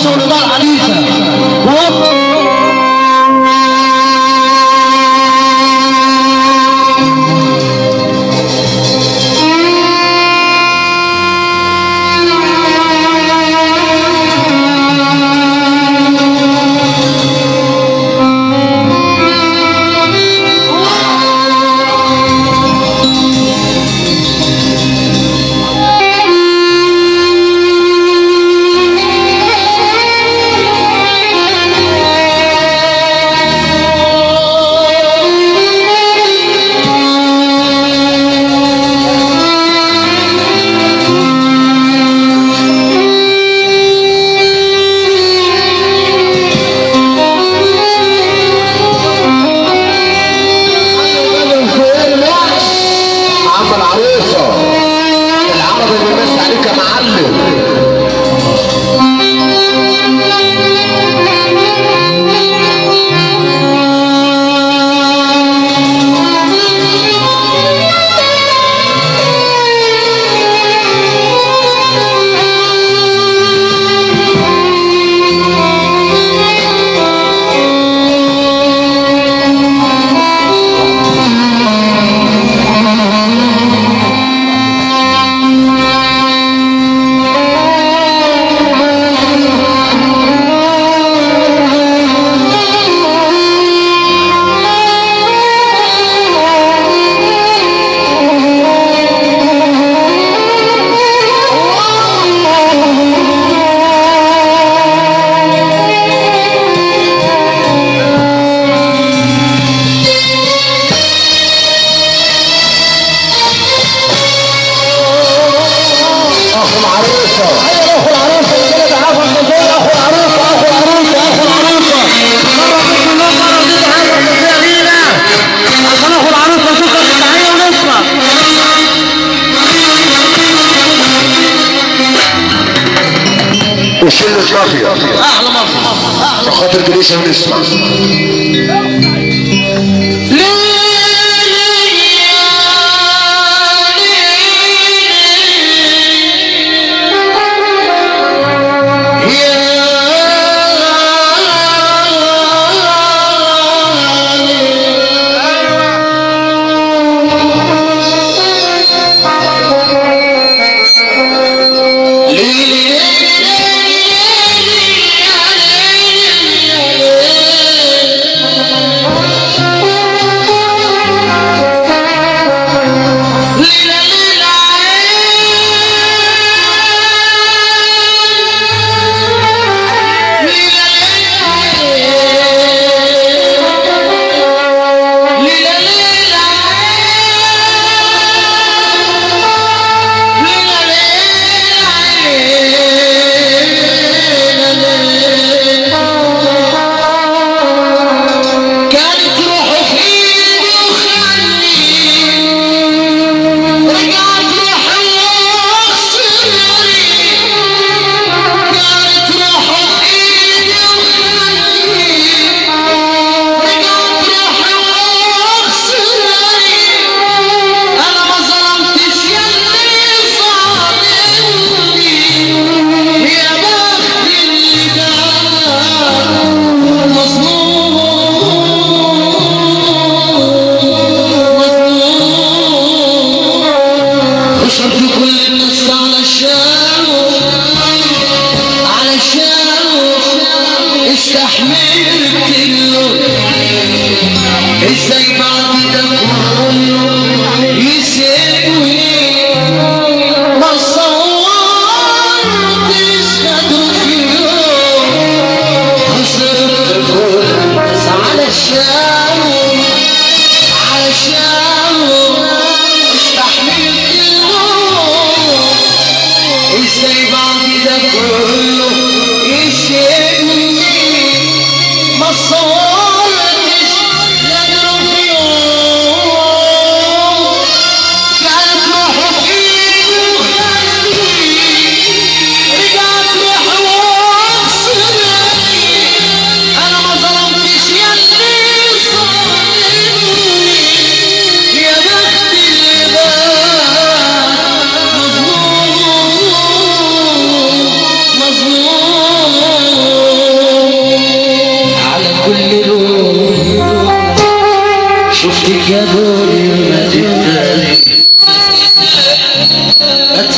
العروسه ورضا العريسه. وشلة مافيا احلى مافيا خاطر جريشة ونسمع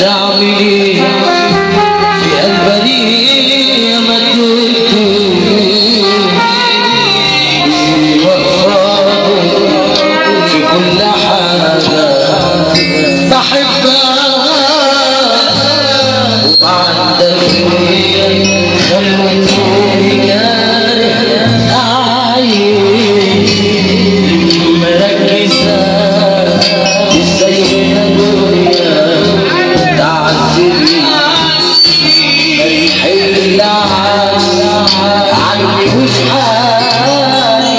تعملي في البرية مدوكي في كل حاجة بحبها وعندك خلوتوني كاره أعيش مركزة ازاي الدنيا تعذبني الحل عني مش حالي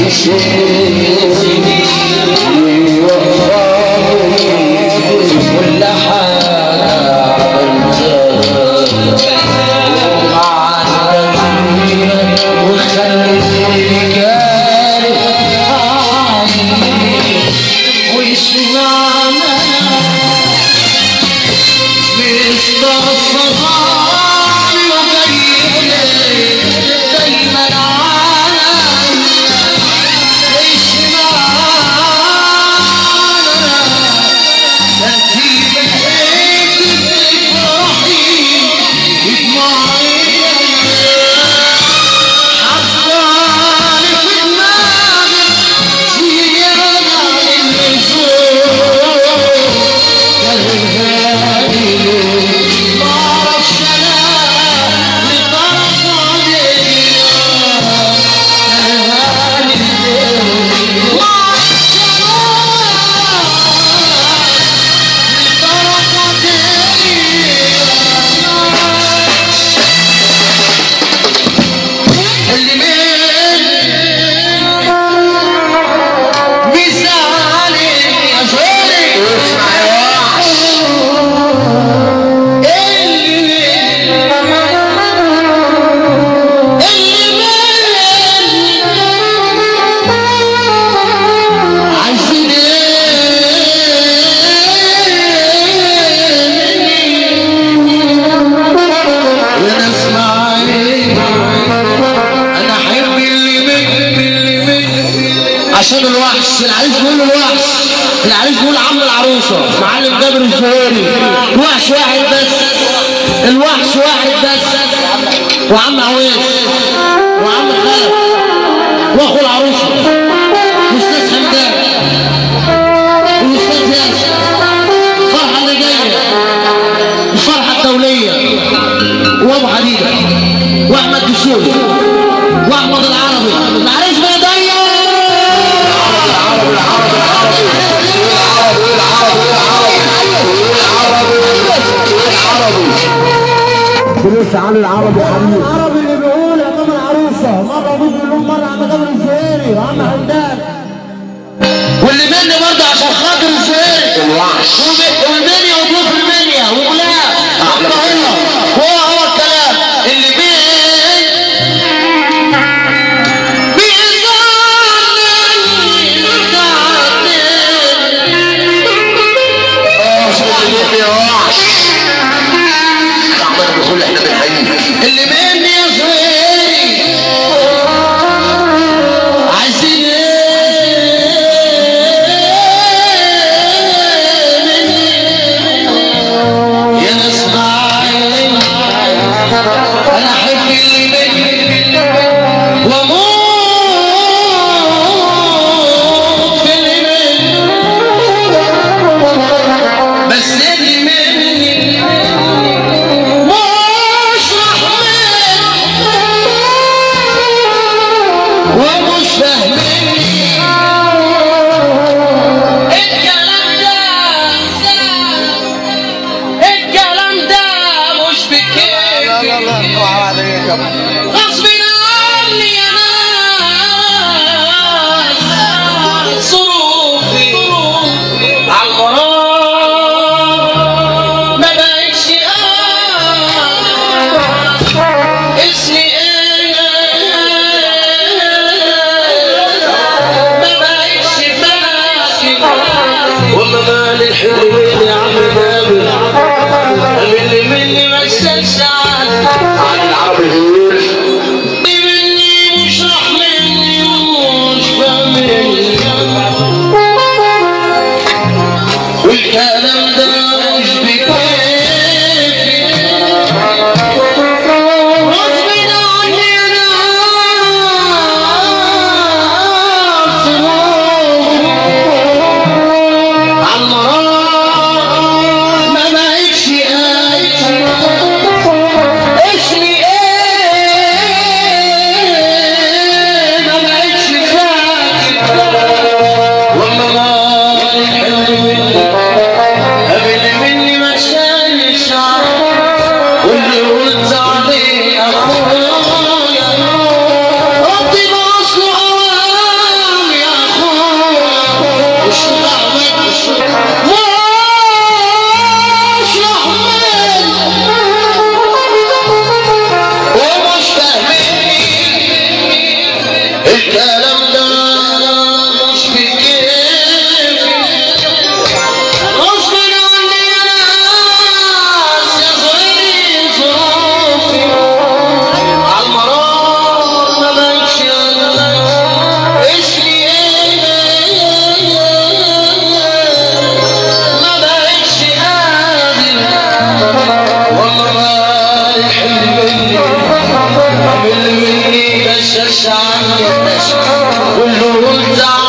يشيلني ويوفقني في كل حاجة وخلتني كاره أعيش ويسمعنا مستغفراني وبيني دايما عانا ويسمعنا ترتيب الحيط بفرحي بدموعي حطاني في دماغي زيادة عن اللزوم كرهاني معرفش انا لطرف عينيا كرهاني معرفش انا لطرف عينيا اللي بيزعلني يا زوري اسمع يا وحش عايزين وانا اسمع انا احب اللي مني عشان الوحش العريس بيقول الوحش العريس بيقول عم العروسه معلم جابر الزهيري وحش واحد بس الوحش واحد بس وعم عويس وعم خالد واخو العروسه واستاذ حمدان والاستاذ ياسر الفرحه اللي جايه الفرحه الدوليه وابو حديده واحمد دسوقي واحمد العربي العريس بيضيع فلوس علي العربي يا حبيبي العربي اللي بيقول يا ماما العروسه مره ابوك بيقول مره عم جابر الزهيري وعم حمدان واللي مني برضه عشان خاطر الزهيري الوحش والمنيا وضيوف المنيا وغلاب هو الكلام اللي يا وحش عمال بيقول احنا بنحييك اللي مني يا زهيري عايزين يا ناس معايا انا احب اللي مني واموت في اللي مني بس اللي مني مش رحمن ومش فاهمني الكلام ده مش بكيفي غصب عني يا ناس ظروفي عالمرار ما بقتش اسمي ايه ما بقتش فاكر والله مال الحلوين يا عم بابي اللي مني ما استنش علي العربي بيقول مني مش راح مني ومش فاهمني يخشى عني النشا كلهم زعل